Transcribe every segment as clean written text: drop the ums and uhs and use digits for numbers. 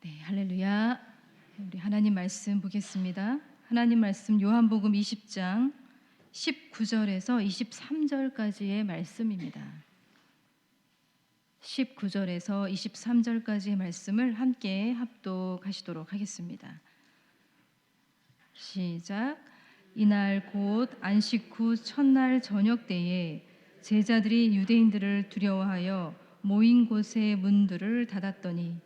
네, 할렐루야. 우리 하나님 말씀 보겠습니다. 하나님 말씀 요한복음 20장 19절에서 23절까지의 말씀입니다. 19절에서 23절까지의 말씀을 함께 합독하시도록 하겠습니다. 시작. 이날 곧 안식 후 첫날 저녁 때에 제자들이 유대인들을 두려워하여 모인 곳의 문들을 닫았더니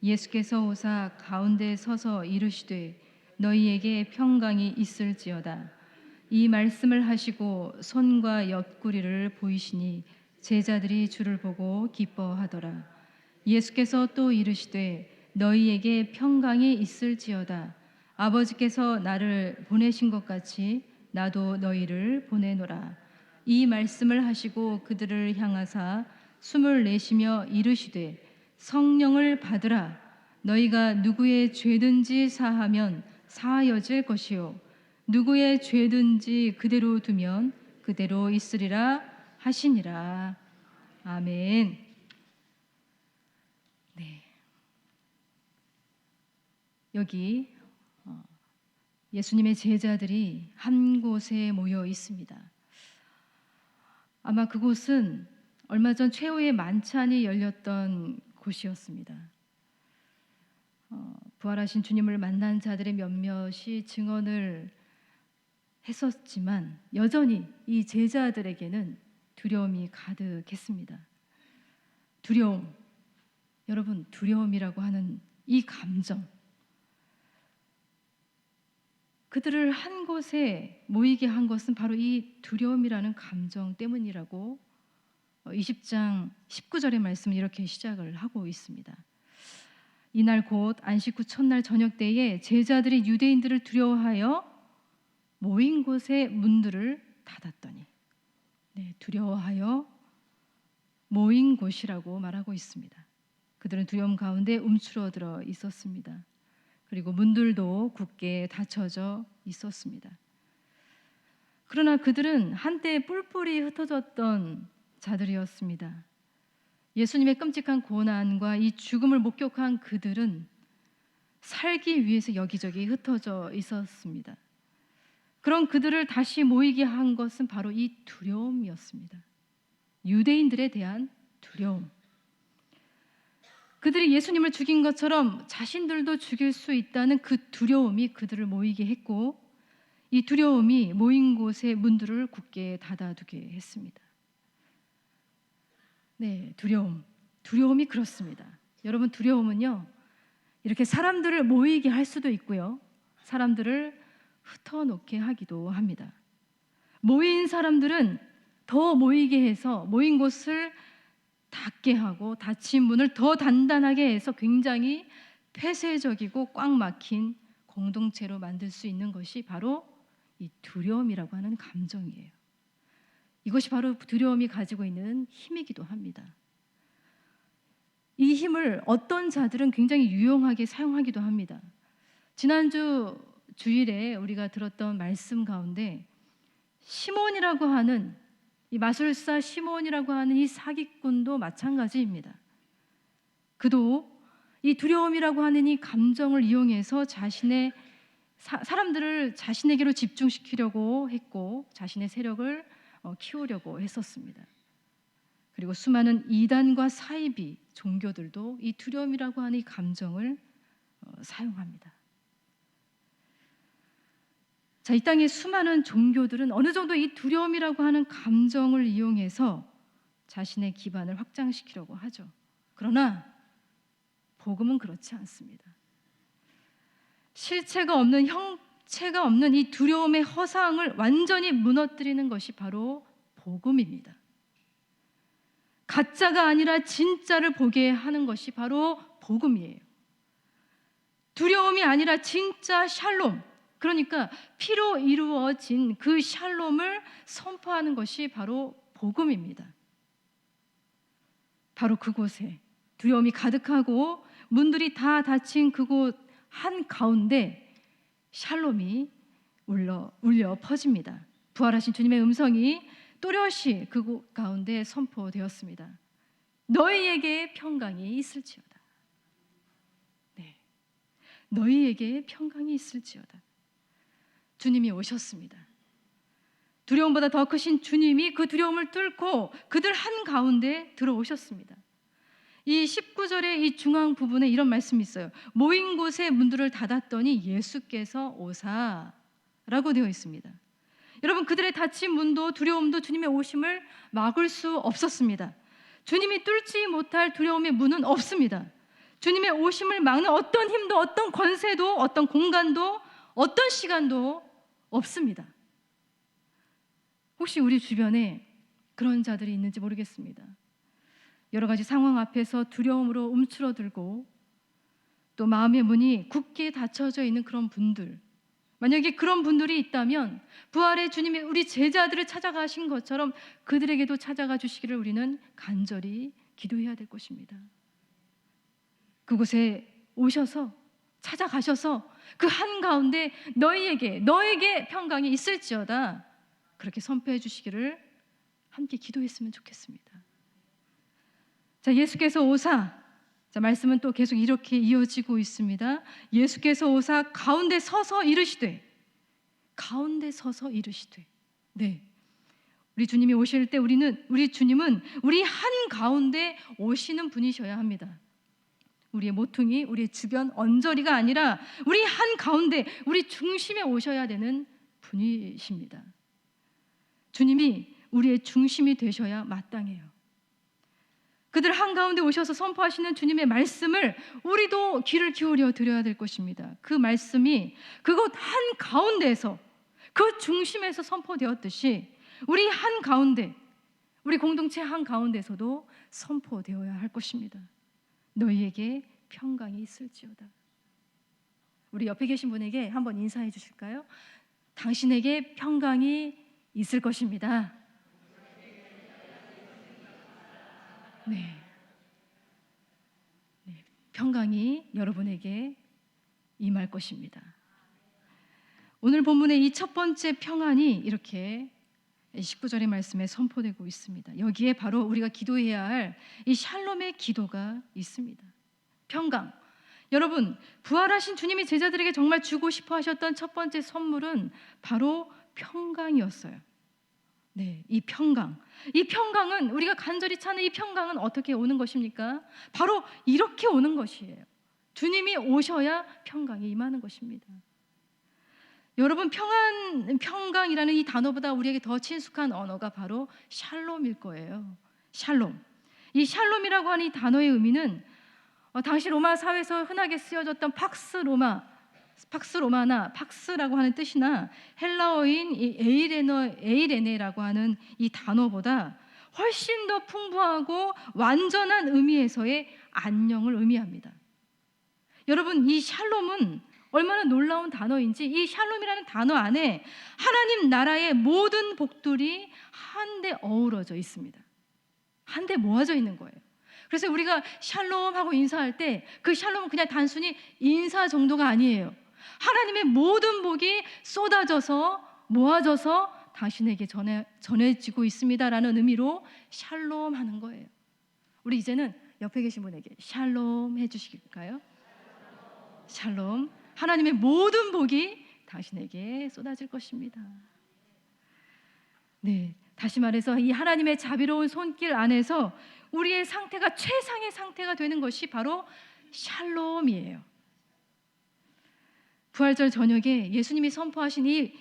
예수께서 오사 가운데 서서 이르시되 너희에게 평강이 있을지어다. 이 말씀을 하시고 손과 옆구리를 보이시니 제자들이 주를 보고 기뻐하더라. 예수께서 또 이르시되 너희에게 평강이 있을지어다. 아버지께서 나를 보내신 것 같이 나도 너희를 보내노라. 이 말씀을 하시고 그들을 향하사 숨을 내쉬며 이르시되 성령을 받으라. 너희가 누구의 죄든지 사하면 사하여질 것이요 누구의 죄든지 그대로 두면 그대로 있으리라 하시니라. 아멘. 네. 여기 예수님의 제자들이 한 곳에 모여 있습니다. 아마 그곳은 얼마 전 최후의 만찬이 열렸던 곳이었습니다. 부활하신 주님을 만난 자들의 몇몇이 증언을 했었지만 여전히 이 제자들에게는 두려움이 가득했습니다. 두려움, 여러분, 두려움이라고 하는 이 감정, 그들을 한 곳에 모이게 한 것은 바로 이 두려움이라는 감정 때문이라고 20장 19절의 말씀은 이렇게 시작을 하고 있습니다. 이날 곧 안식 후 첫날 저녁 때에 제자들이 유대인들을 두려워하여 모인 곳의 문들을 닫았더니, 두려워하여 모인 곳이라고 말하고 있습니다. 그들은 두려움 가운데 움츠러들어 있었습니다. 그리고 문들도 굳게 닫혀져 있었습니다. 그러나 그들은 한때 뿔뿔이 흩어졌던 자들이었습니다. 예수님의 끔찍한 고난과 이 죽음을 목격한 그들은 살기 위해서 여기저기 흩어져 있었습니다. 그런 그들을 다시 모이게 한 것은 바로 이 두려움이었습니다. 유대인들에 대한 두려움. 그들이 예수님을 죽인 것처럼 자신들도 죽일 수 있다는 그 두려움이 그들을 모이게 했고, 이 두려움이 모인 곳의 문들을 굳게 닫아두게 했습니다. 네, 두려움이 그렇습니다. 여러분, 두려움은요, 이렇게 사람들을 모이게 할 수도 있고요, 사람들을 흩어놓게 하기도 합니다. 모인 사람들은 더 모이게 해서 모인 곳을 닫게 하고 닫힌 문을 더 단단하게 해서 굉장히 폐쇄적이고 꽉 막힌 공동체로 만들 수 있는 것이 바로 이 두려움이라고 하는 감정이에요. 이것이 바로 두려움이 가지고 있는 힘이기도 합니다. 이 힘을 어떤 자들은 굉장히 유용하게 사용하기도 합니다. 지난주 주일에 우리가 들었던 말씀 가운데 시몬이라고 하는 이 마술사 시몬이라고 하는 이 사기꾼도 마찬가지입니다. 그도 이 두려움이라고 하는 이 감정을 이용해서 자신의 사람들을 자신에게로 집중시키려고 했고 자신의 세력을 키우려고 했었습니다. 그리고 수많은 이단과 사이비 종교들도 이 두려움이라고 하는 이 감정을 사용합니다. 자, 이 땅의 수많은 종교들은 어느 정도 이 두려움이라고 하는 감정을 이용해서 자신의 기반을 확장시키려고 하죠. 그러나 복음은 그렇지 않습니다. 실체가 없는, 형체가 없는 이 두려움의 허상을 완전히 무너뜨리는 것이 바로 복음입니다. 가짜가 아니라 진짜를 보게 하는 것이 바로 복음이에요. 두려움이 아니라 진짜 샬롬, 그러니까 피로 이루어진 그 샬롬을 선포하는 것이 바로 복음입니다. 바로 그곳에 두려움이 가득하고 문들이 다 닫힌 그곳 한가운데 샬롬이 울려 퍼집니다. 부활하신 주님의 음성이 또렷이 그곳 가운데 선포되었습니다. 너희에게 평강이 있을지어다. 네, 너희에게 평강이 있을지어다. 주님이 오셨습니다. 두려움보다 더 크신 주님이 그 두려움을 뚫고 그들 한가운데 들어오셨습니다. 이 19절의 이 중앙 부분에 이런 말씀이 있어요. 모인 곳에 문들을 닫았더니 예수께서 오사라고 되어 있습니다. 여러분, 그들의 닫힌 문도 두려움도 주님의 오심을 막을 수 없었습니다. 주님이 뚫지 못할 두려움의 문은 없습니다. 주님의 오심을 막는 어떤 힘도 어떤 권세도 어떤 공간도 어떤 시간도 없습니다. 혹시 우리 주변에 그런 자들이 있는지 모르겠습니다. 여러 가지 상황 앞에서 두려움으로 움츠러들고 또 마음의 문이 굳게 닫혀져 있는 그런 분들, 만약에 그런 분들이 있다면 부활의 주님이 우리 제자들을 찾아가신 것처럼 그들에게도 찾아가 주시기를 우리는 간절히 기도해야 될 것입니다. 그곳에 오셔서 찾아가셔서 그 한가운데 너에게 평강이 있을지어다 그렇게 선포해 주시기를 함께 기도했으면 좋겠습니다. 자, 예수께서 오사, 자, 말씀은 또 계속 이렇게 이어지고 있습니다. 예수께서 오사 가운데 서서 이르시되, 네, 우리 주님이 오실 때 우리 주님은 우리 한 가운데 오시는 분이셔야 합니다. 우리의 모퉁이, 우리의 주변 언저리가 아니라 우리 한 가운데, 우리 중심에 오셔야 되는 분이십니다. 주님이 우리의 중심이 되셔야 마땅해요. 그들 한가운데 오셔서 선포하시는 주님의 말씀을 우리도 귀를 기울여 드려야 될 것입니다. 그 말씀이 그곳 한가운데에서, 그 중심에서 선포되었듯이 우리 한가운데, 우리 공동체 한가운데서도 선포되어야 할 것입니다. 너희에게 평강이 있을지어다. 우리 옆에 계신 분에게 한번 인사해 주실까요? 당신에게 평강이 있을 것입니다. 네. 평강이 여러분에게 임할 것입니다. 오늘 본문의 이 첫 번째 평안이 이렇게 19절의 말씀에 선포되고 있습니다. 여기에 바로 우리가 기도해야 할 이 샬롬의 기도가 있습니다. 평강. 여러분, 부활하신 주님이 제자들에게 정말 주고 싶어 하셨던 첫 번째 선물은 바로 평강이었어요. 네, 이 평강은 우리가 간절히 찾는 이 평강은 어떻게 오는 것입니까? 바로 이렇게 오는 것이에요. 주님이 오셔야 평강이 임하는 것입니다. 여러분, 평강이라는 이 단어보다 우리에게 더 친숙한 언어가 바로 샬롬일 거예요. 샬롬. 이 샬롬이라고 하는 이 단어의 의미는 당시 로마 사회에서 흔하게 쓰여졌던 팍스라고 하는 뜻이나 헬라어인 이 에이레네라고 하는 이 단어보다 훨씬 더 풍부하고 완전한 의미에서의 안녕을 의미합니다. 여러분, 이 샬롬은 얼마나 놀라운 단어인지, 이 샬롬이라는 단어 안에 하나님 나라의 모든 복들이 한데 어우러져 있습니다. 한데 모아져 있는 거예요. 그래서 우리가 샬롬 하고 인사할 때 그 샬롬은 그냥 단순히 인사 정도가 아니에요. 하나님의 모든 복이 쏟아져서 모아져서 당신에게 전해지고 있습니다라는 의미로 샬롬 하는 거예요. 우리 이제는 옆에 계신 분에게 샬롬 해주실까요? 샬롬. 하나님의 모든 복이 당신에게 쏟아질 것입니다. 네, 다시 말해서 이 하나님의 자비로운 손길 안에서 우리의 상태가 최상의 상태가 되는 것이 바로 샬롬이에요. 부활절 저녁에 예수님이 선포하신 이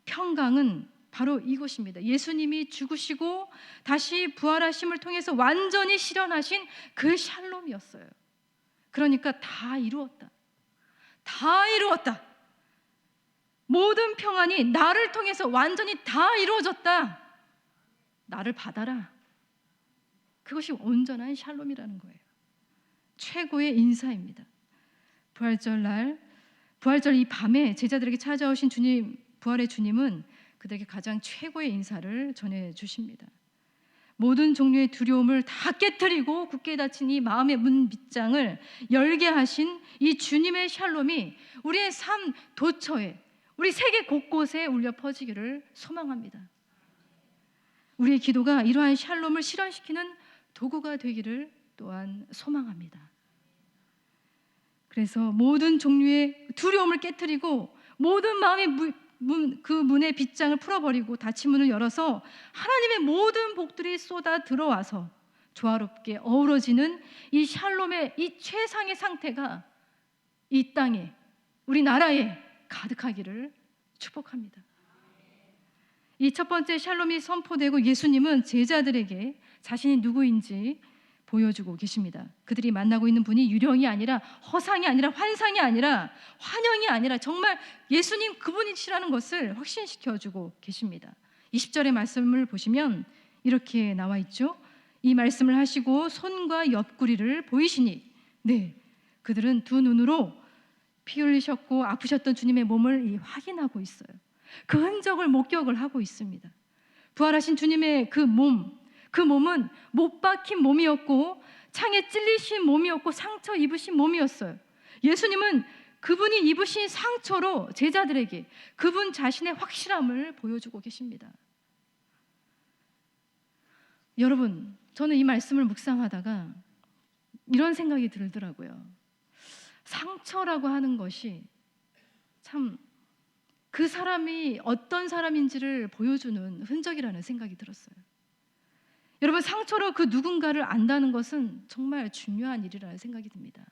평강은 바로 이것입니다. 예수님이 죽으시고 다시 부활하심을 통해서 완전히 실현하신 그 샬롬이었어요. 그러니까 다 이루었다. 모든 평안이 나를 통해서 완전히 다 이루어졌다. 나를 받아라. 그것이 온전한 샬롬이라는 거예요. 최고의 인사입니다. 부활절 이 밤에 제자들에게 찾아오신 주님, 부활의 주님은 그들에게 가장 최고의 인사를 전해 주십니다. 모든 종류의 두려움을 다 깨트리고 굳게 닫힌 이 마음의 문 밑장을 열게 하신 이 주님의 샬롬이 우리의 삶 도처에, 우리 세계 곳곳에 울려 퍼지기를 소망합니다. 우리의 기도가 이러한 샬롬을 실현시키는 도구가 되기를 또한 소망합니다. 그래서 모든 종류의 두려움을 깨트리고 모든 마음의 그 문의 빗장을 풀어버리고 닫힌 문을 열어서 하나님의 모든 복들이 쏟아 들어와서 조화롭게 어우러지는 이 샬롬의 이 최상의 상태가 이 땅에, 우리나라에 가득하기를 축복합니다. 이 첫 번째 샬롬이 선포되고 예수님은 제자들에게 자신이 누구인지 보여주고 계십니다. 그들이 만나고 있는 분이 유령이 아니라 허상이 아니라 환상이 아니라 환영이 아니라 정말 예수님 그분이시라는 것을 확신시켜주고 계십니다. 20절의 말씀을 보시면 이렇게 나와 있죠. 이 말씀을 하시고 손과 옆구리를 보이시니, 네, 그들은 두 눈으로 피 흘리셨고 아프셨던 주님의 몸을 확인하고 있어요. 그 흔적을 목격을 하고 있습니다. 부활하신 주님의 그 몸은 못 박힌 몸이었고 창에 찔리신 몸이었고 상처 입으신 몸이었어요. 예수님은 그분이 입으신 상처로 제자들에게 그분 자신의 확실함을 보여주고 계십니다. 여러분, 저는 이 말씀을 묵상하다가 이런 생각이 들더라고요. 상처라고 하는 것이 참 그 사람이 어떤 사람인지를 보여주는 흔적이라는 생각이 들었어요. 여러분, 상처로 그 누군가를 안다는 것은 정말 중요한 일이라는 생각이 듭니다.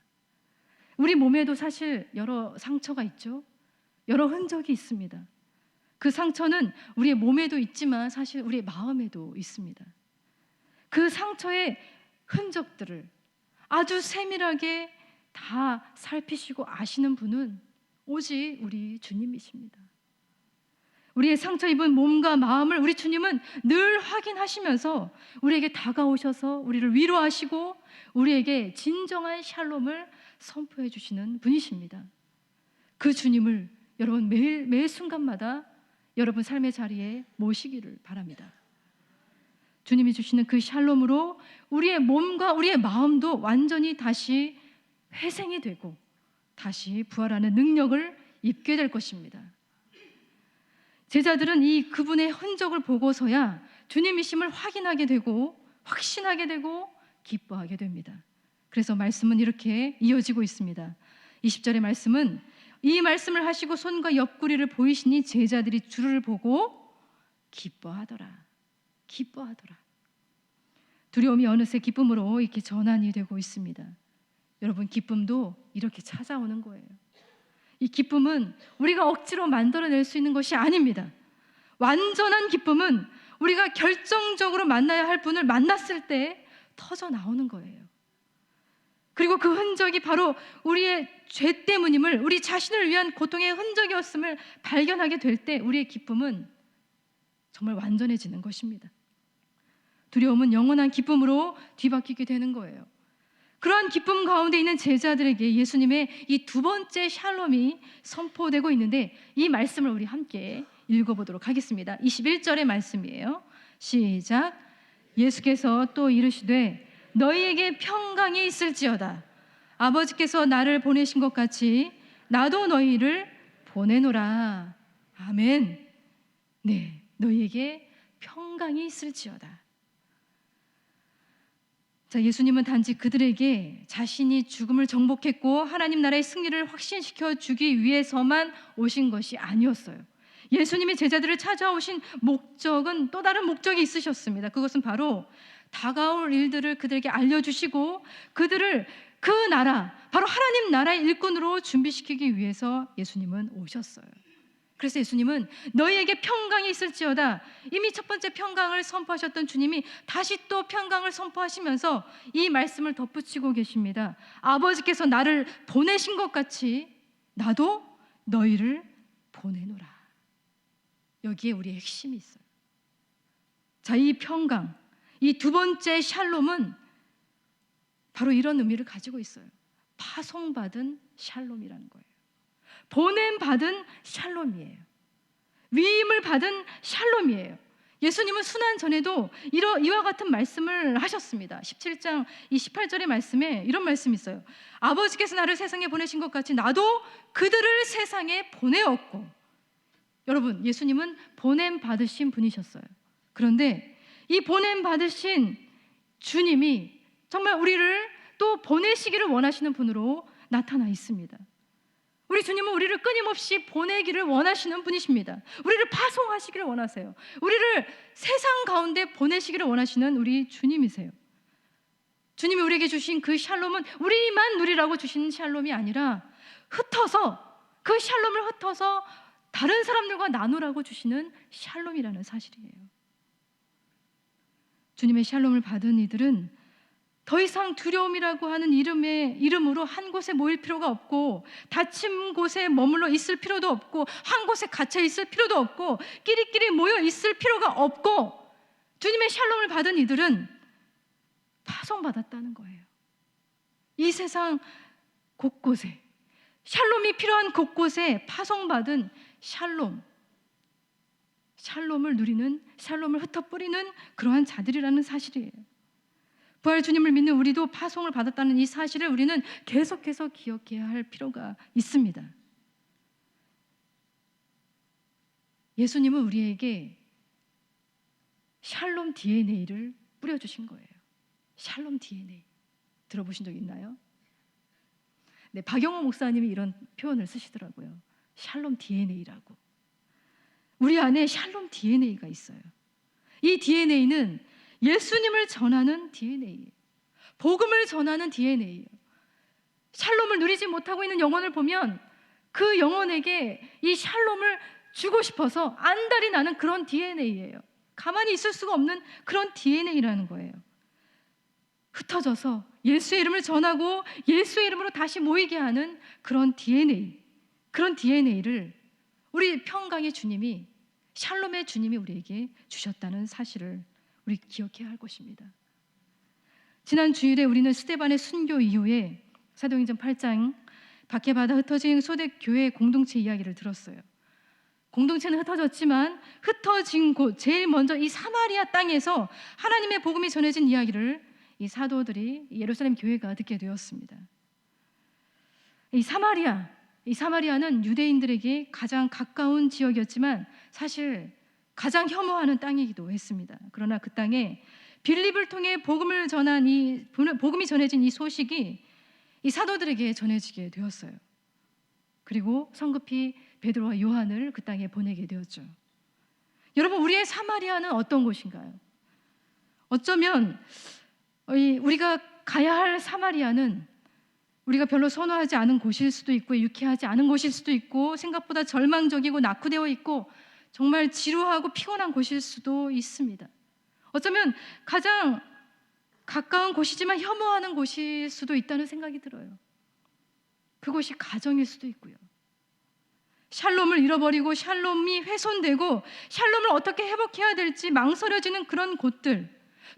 우리 몸에도 사실 여러 상처가 있죠. 여러 흔적이 있습니다. 그 상처는 우리의 몸에도 있지만 사실 우리의 마음에도 있습니다. 그 상처의 흔적들을 아주 세밀하게 다 살피시고 아시는 분은 오직 우리 주님이십니다. 우리의 상처 입은 몸과 마음을 우리 주님은 늘 확인하시면서 우리에게 다가오셔서 우리를 위로하시고 우리에게 진정한 샬롬을 선포해 주시는 분이십니다. 그 주님을 여러분 매 순간마다 여러분 삶의 자리에 모시기를 바랍니다. 주님이 주시는 그 샬롬으로 우리의 몸과 우리의 마음도 완전히 다시 회생이 되고 다시 부활하는 능력을 입게 될 것입니다. 제자들은 이 그분의 흔적을 보고서야 주님이심을 확인하게 되고 확신하게 되고 기뻐하게 됩니다. 그래서 말씀은 이렇게 이어지고 있습니다. 20절의 말씀은 이 말씀을 하시고 손과 옆구리를 보이시니 제자들이 주를 보고 기뻐하더라. 두려움이 어느새 기쁨으로 이렇게 전환이 되고 있습니다. 여러분, 기쁨도 이렇게 찾아오는 거예요. 이 기쁨은 우리가 억지로 만들어낼 수 있는 것이 아닙니다. 완전한 기쁨은 우리가 결정적으로 만나야 할 분을 만났을 때 터져 나오는 거예요. 그리고 그 흔적이 바로 우리의 죄 때문임을, 우리 자신을 위한 고통의 흔적이었음을 발견하게 될 때 우리의 기쁨은 정말 완전해지는 것입니다. 두려움은 영원한 기쁨으로 뒤바뀌게 되는 거예요. 그러한 기쁨 가운데 있는 제자들에게 예수님의 이 두 번째 샬롬이 선포되고 있는데 이 말씀을 우리 함께 읽어보도록 하겠습니다. 21절의 말씀이에요. 시작. 예수께서 또 이르시되 너희에게 평강이 있을지어다. 아버지께서 나를 보내신 것 같이 나도 너희를 보내노라. 아멘. 네, 너희에게 평강이 있을지어다. 자, 예수님은 단지 그들에게 자신이 죽음을 정복했고 하나님 나라의 승리를 확신시켜 주기 위해서만 오신 것이 아니었어요. 예수님이 제자들을 찾아오신 목적은 또 다른 목적이 있으셨습니다. 그것은 바로 다가올 일들을 그들에게 알려주시고 그들을 그 나라, 바로 하나님 나라의 일꾼으로 준비시키기 위해서 예수님은 오셨어요. 그래서 예수님은 너희에게 평강이 있을지어다. 이미 첫 번째 평강을 선포하셨던 주님이 다시 또 평강을 선포하시면서 이 말씀을 덧붙이고 계십니다. 아버지께서 나를 보내신 것 같이 나도 너희를 보내노라. 여기에 우리의 핵심이 있어요. 자, 이 평강, 이 두 번째 샬롬은 바로 이런 의미를 가지고 있어요. 파송받은 샬롬이라는 거예요. 보냄받은 샬롬이에요. 위임을 받은 샬롬이에요. 예수님은 순환 전에도 이와 같은 말씀을 하셨습니다. 17장 18절의 말씀에 이런 말씀이 있어요. 아버지께서 나를 세상에 보내신 것 같이 나도 그들을 세상에 보내었고. 여러분, 예수님은 보냄 받으신 분이셨어요. 그런데 이 보냄 받으신 주님이 정말 우리를 또 보내시기를 원하시는 분으로 나타나 있습니다. 우리 주님은 우리를 끊임없이 보내기를 원하시는 분이십니다. 우리를 파송하시기를 원하세요. 우리를 세상 가운데 보내시기를 원하시는 우리 주님이세요. 주님이 우리에게 주신 그 샬롬은 우리만 누리라고 주신 샬롬이 아니라 그 샬롬을 흩어서 다른 사람들과 나누라고 주시는 샬롬이라는 사실이에요. 주님의 샬롬을 받은 이들은 더 이상 두려움이라고 하는 이름으로 한 곳에 모일 필요가 없고, 닫힌 곳에 머물러 있을 필요도 없고, 한 곳에 갇혀 있을 필요도 없고, 끼리끼리 모여 있을 필요가 없고, 주님의 샬롬을 받은 이들은 파송받았다는 거예요. 이 세상 곳곳에, 샬롬이 필요한 곳곳에 파송받은 샬롬을 누리는, 샬롬을 흩어뿌리는 그러한 자들이라는 사실이에요. 부활 주님을 믿는 우리도 파송을 받았다는 이 사실을 우리는 계속해서 기억해야 할 필요가 있습니다. 예수님은 우리에게 샬롬 DNA를 뿌려주신 거예요. 샬롬 DNA 들어보신 적 있나요? 네, 박영호 목사님이 이런 표현을 쓰시더라고요. 샬롬 DNA라고. 우리 안에 샬롬 DNA가 있어요. 이 DNA는 예수님을 전하는 DNA예요. 복음을 전하는 DNA예요. 샬롬을 누리지 못하고 있는 영혼을 보면 그 영혼에게 이 샬롬을 주고 싶어서 안달이 나는 그런 DNA예요. 가만히 있을 수가 없는 그런 DNA라는 거예요. 흩어져서 예수의 이름을 전하고 예수의 이름으로 다시 모이게 하는 그런 DNA를 우리 평강의 주님이, 샬롬의 주님이 우리에게 주셨다는 사실을 우리 기억해야 할 것입니다. 지난 주일에 우리는 스데반의 순교 이후에 사도행전 8장 박해받아 흩어진 초대교회 공동체 이야기를 들었어요. 공동체는 흩어졌지만 흩어진 곳, 제일 먼저 이 사마리아 땅에서 하나님의 복음이 전해진 이야기를 이 사도들이 예루살렘 교회가 듣게 되었습니다. 이 사마리아는 유대인들에게 가장 가까운 지역이었지만 사실 가장 혐오하는 땅이기도 했습니다. 그러나 그 땅에 빌립을 통해 복음이 전해진 이 소식이 이 사도들에게 전해지게 되었어요. 그리고 성급히 베드로와 요한을 그 땅에 보내게 되었죠. 여러분, 우리의 사마리아는 어떤 곳인가요? 어쩌면 우리가 가야 할 사마리아는 우리가 별로 선호하지 않은 곳일 수도 있고, 유쾌하지 않은 곳일 수도 있고, 생각보다 절망적이고 낙후되어 있고 정말 지루하고 피곤한 곳일 수도 있습니다. 어쩌면 가장 가까운 곳이지만 혐오하는 곳일 수도 있다는 생각이 들어요. 그곳이 가정일 수도 있고요. 샬롬을 잃어버리고 샬롬이 훼손되고 샬롬을 어떻게 회복해야 될지 망설여지는 그런 곳들,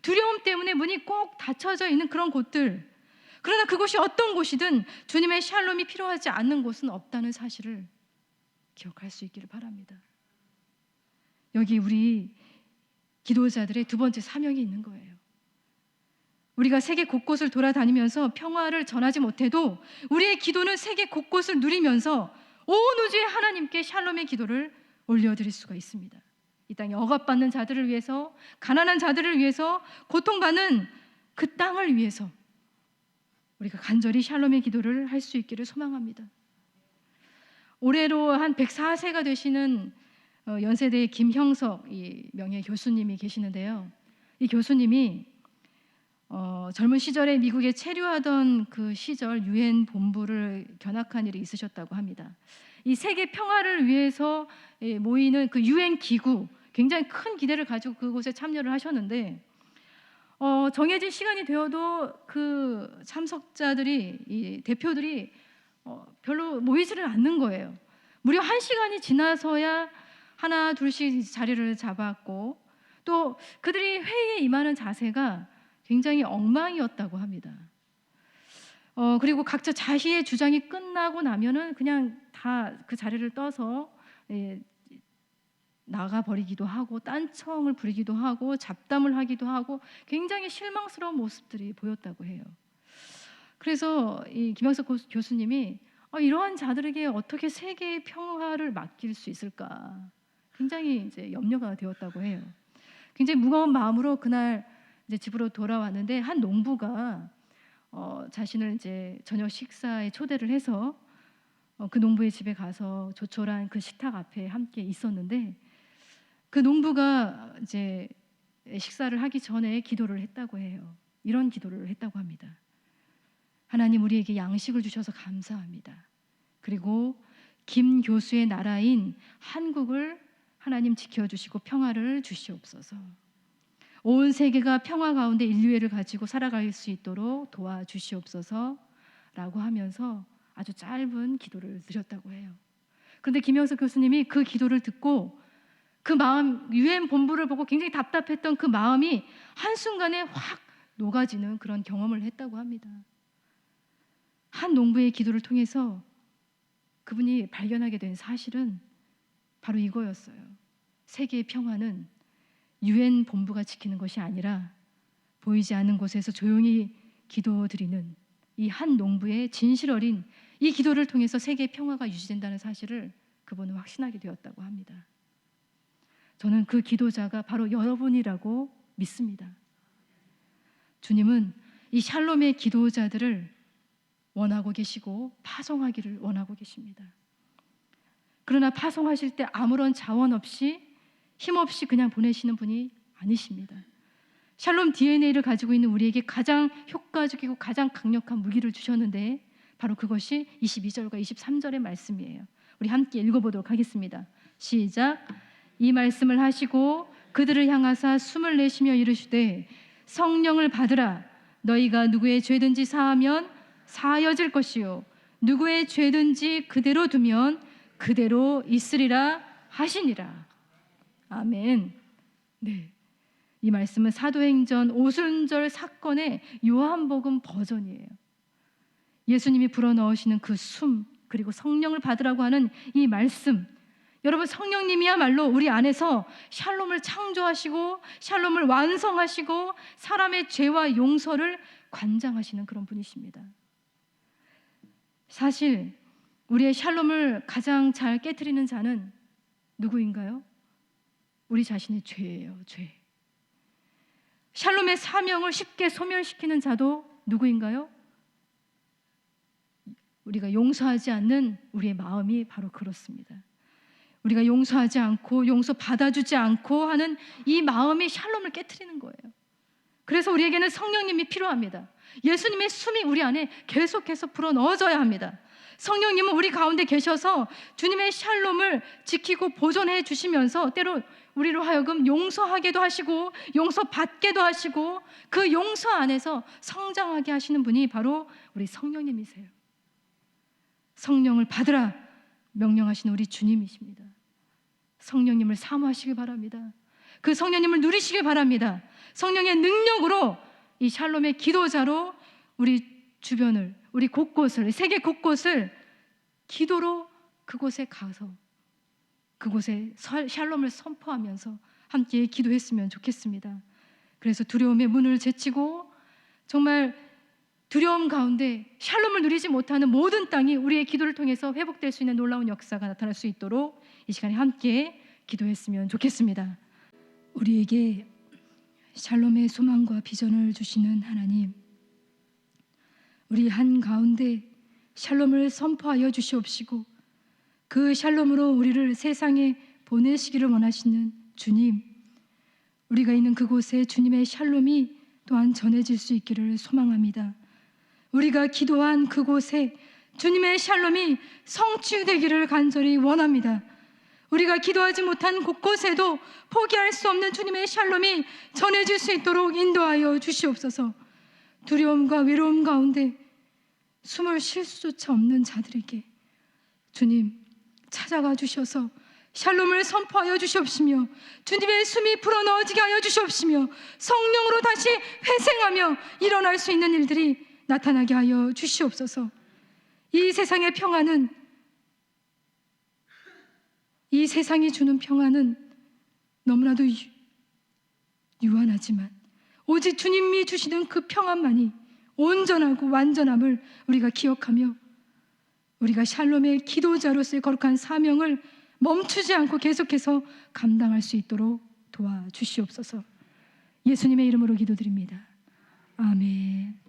두려움 때문에 문이 꼭 닫혀져 있는 그런 곳들, 그러나 그곳이 어떤 곳이든 주님의 샬롬이 필요하지 않는 곳은 없다는 사실을 기억할 수 있기를 바랍니다. 여기 우리 기도자들의 두 번째 사명이 있는 거예요. 우리가 세계 곳곳을 돌아다니면서 평화를 전하지 못해도 우리의 기도는 세계 곳곳을 누리면서 온 우주의 하나님께 샬롬의 기도를 올려드릴 수가 있습니다. 이 땅에 억압받는 자들을 위해서, 가난한 자들을 위해서, 고통받는 그 땅을 위해서 우리가 간절히 샬롬의 기도를 할 수 있기를 소망합니다. 올해로 한 104세가 되시는 연세대의 김형석 명예 교수님이 계시는데요. 이 교수님이 젊은 시절에 미국에 체류하던 그 시절 유엔 본부를 견학한 일이 있으셨다고 합니다. 이 세계 평화를 위해서 모이는 그 유엔 기구, 굉장히 큰 기대를 가지고 그곳에 참여를 하셨는데 정해진 시간이 되어도 그 참석자들이, 이 대표들이 별로 모이지를 않는 거예요. 무려 1시간이 지나서야 하나 둘씩 자리를 잡았고, 또 그들이 회의에 임하는 자세가 굉장히 엉망이었다고 합니다. 그리고 각자 자기의 주장이 끝나고 나면은 그냥 다 그 자리를 떠서 나가버리기도 하고, 딴청을 부리기도 하고, 잡담을 하기도 하고, 굉장히 실망스러운 모습들이 보였다고 해요. 그래서 이 김영석 교수님이 이러한 자들에게 어떻게 세계의 평화를 맡길 수 있을까, 굉장히 이제 염려가 되었다고 해요. 굉장히 무거운 마음으로 그날 이제 집으로 돌아왔는데 한 농부가 자신을 이제 저녁 식사에 초대를 해서 그 농부의 집에 가서 조촐한 그 식탁 앞에 함께 있었는데, 그 농부가 이제 식사를 하기 전에 기도를 했다고 해요. 이런 기도를 했다고 합니다. 하나님, 우리에게 양식을 주셔서 감사합니다. 그리고 김 교수의 나라인 한국을 하나님 지켜주시고 평화를 주시옵소서. 온 세계가 평화 가운데 인류애를 가지고 살아갈 수 있도록 도와주시옵소서 라고 하면서 아주 짧은 기도를 드렸다고 해요. 그런데 김영석 교수님이 그 기도를 듣고 그 마음, 유엔 본부를 보고 굉장히 답답했던 그 마음이 한순간에 확 녹아지는 그런 경험을 했다고 합니다. 한 농부의 기도를 통해서 그분이 발견하게 된 사실은 바로 이거였어요. 세계의 평화는 유엔 본부가 지키는 것이 아니라 보이지 않는 곳에서 조용히 기도드리는 이 한 농부의 진실 어린 이 기도를 통해서 세계의 평화가 유지된다는 사실을 그분은 확신하게 되었다고 합니다. 저는 그 기도자가 바로 여러분이라고 믿습니다. 주님은 이 샬롬의 기도자들을 원하고 계시고 파송하기를 원하고 계십니다. 그러나 파송하실 때 아무런 자원 없이 힘없이 그냥 보내시는 분이 아니십니다. 샬롬 DNA를 가지고 있는 우리에게 가장 효과적이고 가장 강력한 무기를 주셨는데 바로 그것이 22절과 23절의 말씀이에요. 우리 함께 읽어보도록 하겠습니다. 시작. 이 말씀을 하시고 그들을 향하사 숨을 내쉬며 이르시되 성령을 받으라. 너희가 누구의 죄든지 사하면 사하여질 것이요 누구의 죄든지 그대로 두면 그대로 있으리라 하시니라. 아멘. 네, 이 말씀은 사도행전 오순절 사건의 요한복음 버전이에요. 예수님이 불어넣으시는 그 숨, 그리고 성령을 받으라고 하는 이 말씀, 여러분, 성령님이야말로 우리 안에서 샬롬을 창조하시고 샬롬을 완성하시고 사람의 죄와 용서를 관장하시는 그런 분이십니다. 사실 우리의 샬롬을 가장 잘 깨트리는 자는 누구인가요? 우리 자신의 죄예요. 죄. 샬롬의 사명을 쉽게 소멸시키는 자도 누구인가요? 우리가 용서하지 않는 우리의 마음이 바로 그렇습니다. 우리가 용서하지 않고 용서 받아주지 않고 하는 이 마음이 샬롬을 깨트리는 거예요. 그래서 우리에게는 성령님이 필요합니다. 예수님의 숨이 우리 안에 계속해서 불어넣어져야 합니다. 성령님은 우리 가운데 계셔서 주님의 샬롬을 지키고 보존해 주시면서 때로 우리로 하여금 용서하게도 하시고 용서받게도 하시고 그 용서 안에서 성장하게 하시는 분이 바로 우리 성령님이세요. 성령을 받으라 명령하시는 우리 주님이십니다. 성령님을 사모하시길 바랍니다. 그 성령님을 누리시길 바랍니다. 성령의 능력으로 이 샬롬의 기도자로 우리 주변을, 우리 곳곳을, 세계 곳곳을 기도로 그곳에 가서 그곳에 샬롬을 선포하면서 함께 기도했으면 좋겠습니다. 그래서 두려움의 문을 제치고 정말 두려움 가운데 샬롬을 누리지 못하는 모든 땅이 우리의 기도를 통해서 회복될 수 있는 놀라운 역사가 나타날 수 있도록 이 시간에 함께 기도했으면 좋겠습니다. 우리에게 샬롬의 소망과 비전을 주시는 하나님, 우리 한가운데 샬롬을 선포하여 주시옵시고 그 샬롬으로 우리를 세상에 보내시기를 원하시는 주님, 우리가 있는 그곳에 주님의 샬롬이 또한 전해질 수 있기를 소망합니다. 우리가 기도한 그곳에 주님의 샬롬이 성취되기를 간절히 원합니다. 우리가 기도하지 못한 곳곳에도 포기할 수 없는 주님의 샬롬이 전해질 수 있도록 인도하여 주시옵소서. 두려움과 외로움 가운데 숨을 쉴 수조차 없는 자들에게 주님 찾아가 주셔서 샬롬을 선포하여 주시옵시며 주님의 숨이 불어넣어지게 하여 주시옵시며 성령으로 다시 회생하며 일어날 수 있는 일들이 나타나게 하여 주시옵소서. 이 세상의 평화는, 이 세상이 주는 평화는 너무나도 유한하지만 오직 주님이 주시는 그 평안만이 온전하고 완전함을 우리가 기억하며 우리가 샬롬의 기도자로서의 거룩한 사명을 멈추지 않고 계속해서 감당할 수 있도록 도와주시옵소서. 예수님의 이름으로 기도드립니다. 아멘.